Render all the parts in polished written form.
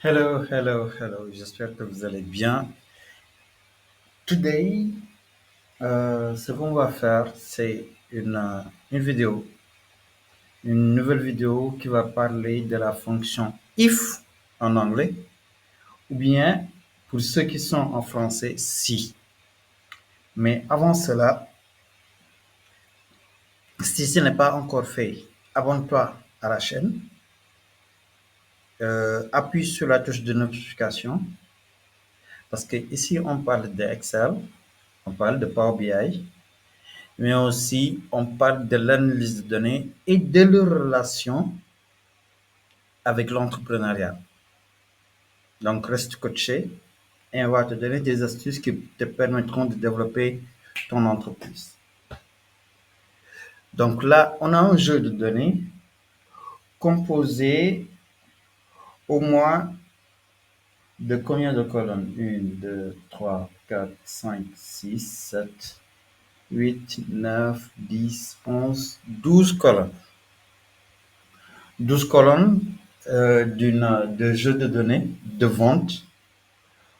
Hello, hello, hello. J'espère que vous allez bien. Today, ce qu'on va faire, c'est une vidéo, une nouvelle vidéo qui va parler de la fonction if en anglais, ou bien pour ceux qui sont en français, si. Mais avant cela, si ce n'est pas encore fait, abonne-toi à la chaîne, appuie sur la touche de notification, parce que ici on parle de Excel, on parle de Power BI, mais aussi on parle de l'analyse de données et de leur relation avec l'entrepreneuriat. Donc reste coaché et on va te donner des astuces qui te permettront de développer ton entreprise. Donc là, on a un jeu de données composé au moins de combien de colonnes? 1, 2, 3, 4, 5, 6, 7, 8, 9, 10, 11, 12 colonnes. 12 colonnes de jeu de données de vente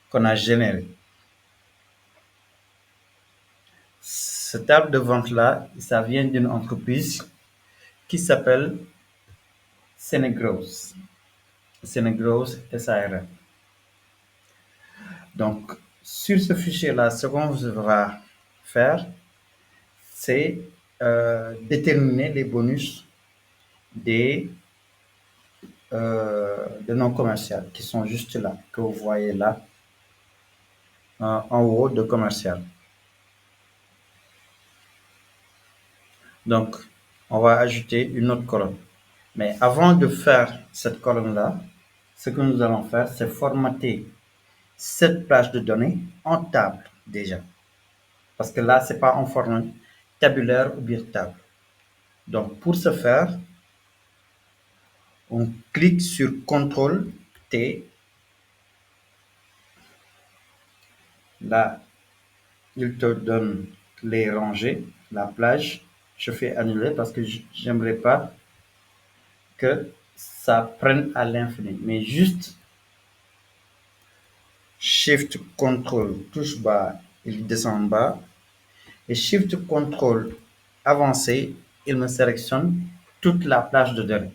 qu'on a généré. Cette table de vente-là, ça vient d'une entreprise qui s'appelle Senegros. Senegros SARL. Donc, sur ce fichier-là, ce qu'on va faire, c'est déterminer les bonus des, de non commerciales qui sont juste là, que vous voyez là, en haut de commercial. Donc, on va ajouter une autre colonne. Mais avant de faire cette colonne-là, ce que nous allons faire, c'est formater cette plage de données en table déjà. Parce que là, ce n'est pas en format tabulaire ou bien table. Donc, pour ce faire, on clique sur CTRL T. Là, il te donne les rangées, la plage. Je fais annuler parce que j'aimerais pas que ça prenne à l'infini. Mais juste Shift Ctrl touche bas, il descend en bas. Et Shift Ctrl avancé, il me sélectionne toute la plage de données.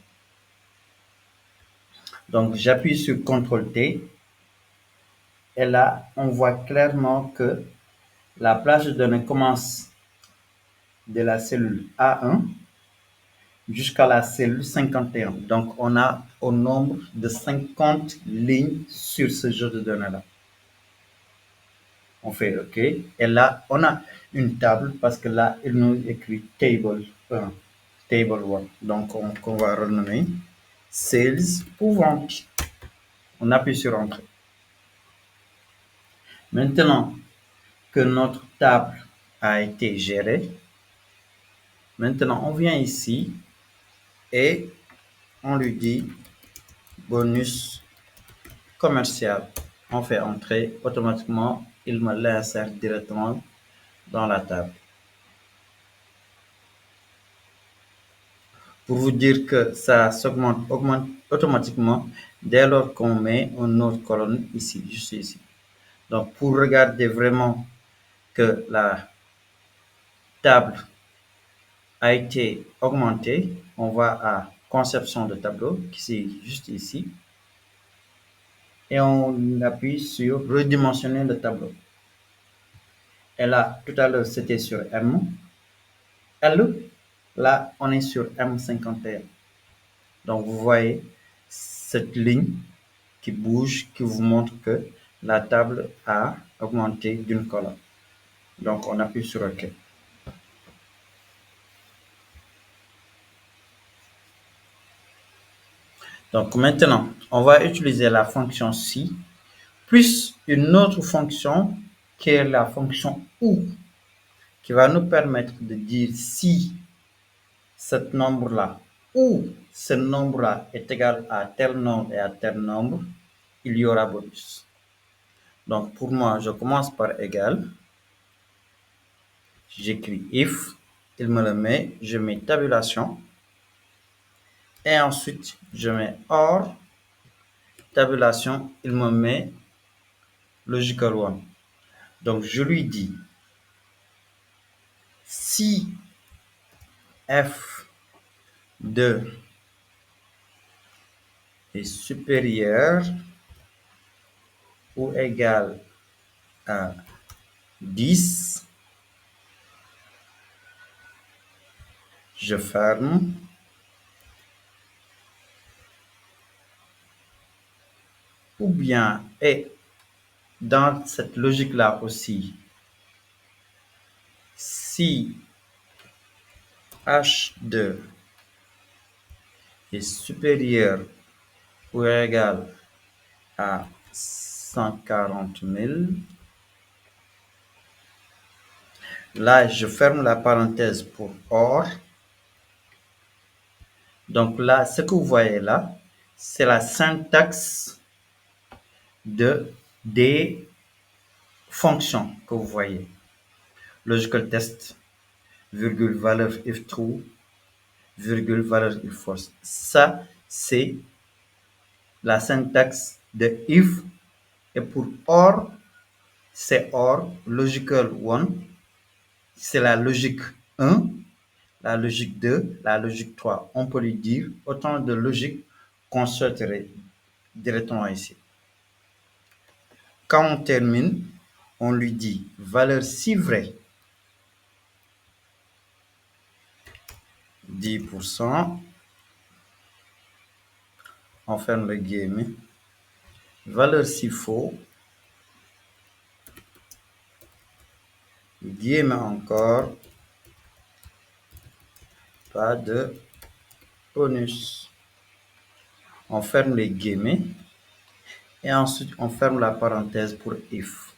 Donc j'appuie sur CTRL T. Et là, on voit clairement que la plage de données commence de la cellule A1 jusqu'à la cellule 51. Donc, on a au nombre de 50 lignes sur ce jeu de données-là. On fait OK. Et là, on a une table parce que là, il nous écrit table 1, table 1. Donc, on va renommer sales pour vente. On appuie sur Entrée. Maintenant que notre table a été gérée, maintenant on vient ici et on lui dit bonus commercial. On fait entrer, automatiquement, il me l'insère directement dans la table. Pour vous dire que ça augmente automatiquement dès lors qu'on met une autre colonne ici, juste ici. Donc, pour regarder vraiment que la table a été augmentée, on va à conception de tableau, qui est juste ici, et on appuie sur redimensionner le tableau. Et là, tout à l'heure, c'était sur M. L, là, on est sur M51. Donc, vous voyez cette ligne qui bouge, qui vous montre que la table a augmenté d'une colonne. Donc, on appuie sur OK. Donc, maintenant, on va utiliser la fonction si, plus une autre fonction qui est la fonction ou, qui va nous permettre de dire si ce nombre-là ou ce nombre-là est égal à tel nombre et à tel nombre, il y aura bonus. Donc pour moi, je commence par égal, j'écris if, il me le met, je mets tabulation et ensuite je mets or tabulation, il me met logical one. Donc, je lui dis, si f2 est supérieur ou égal à 10, je ferme. Ou bien, et dans cette logique-là aussi, si H2 est supérieur ou égal à 140 000, là, je ferme la parenthèse pour OR. Donc là, ce que vous voyez là, c'est la syntaxe des fonctions que vous voyez. Logical test, virgule, valeur if true, virgule, valeur if false. Ça, c'est la syntaxe de if. Et pour OR, c'est OR, logical one, c'est la logique 1, la logique 2, la logique 3. On peut lui dire autant de logiques qu'on souhaiterait directement ici. Quand on termine, on lui dit valeur si vraie, 10%, on ferme le guillemets, valeur si faux, guillemets encore, pas de bonus. On ferme les guillemets et ensuite on ferme la parenthèse pour if.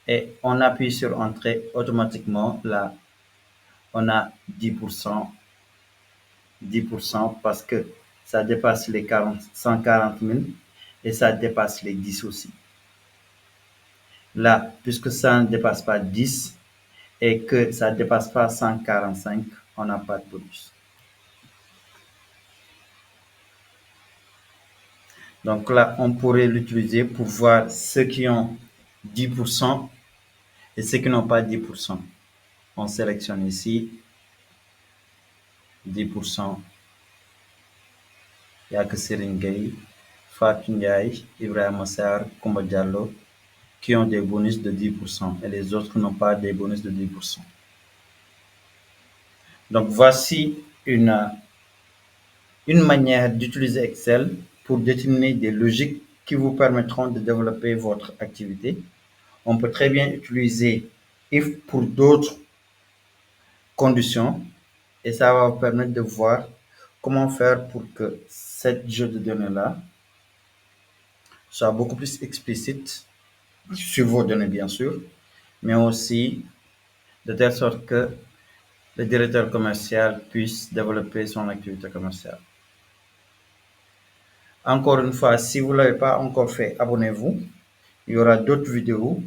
Et on appuie sur entrée, automatiquement là, on a 10%, 10% parce que ça dépasse les 140 000 et ça dépasse les 10 aussi. Là, puisque ça ne dépasse pas 10 et que ça ne dépasse pas 145, on n'a pas de bonus. Donc là, on pourrait l'utiliser pour voir ceux qui ont 10% et ceux qui n'ont pas 10%. On sélectionne ici 10%. Il n'y a que Serigne Gueye, Fatou Ndiaye, Ibrahima Sarr, Koumba Diallo qui ont des bonus de 10% et les autres n'ont pas des bonus de 10%. Donc voici une manière d'utiliser Excel pour déterminer des logiques qui vous permettront de développer votre activité. On peut très bien utiliser if pour d'autres conditions et ça va vous permettre de voir comment faire pour que cette jeu de données-là soit beaucoup plus explicite sur vos données, bien sûr, mais aussi de telle sorte que le directeur commercial puisse développer son activité commerciale. Encore une fois, si vous ne l'avez pas encore fait, abonnez-vous. Il y aura d'autres vidéos.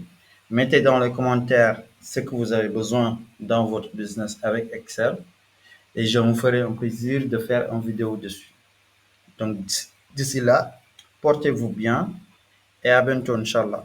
Mettez dans les commentaires ce que vous avez besoin dans votre business avec Excel et je me ferai un plaisir de faire une vidéo dessus. Donc, d'ici là, portez-vous bien et à bientôt, Inch'Allah.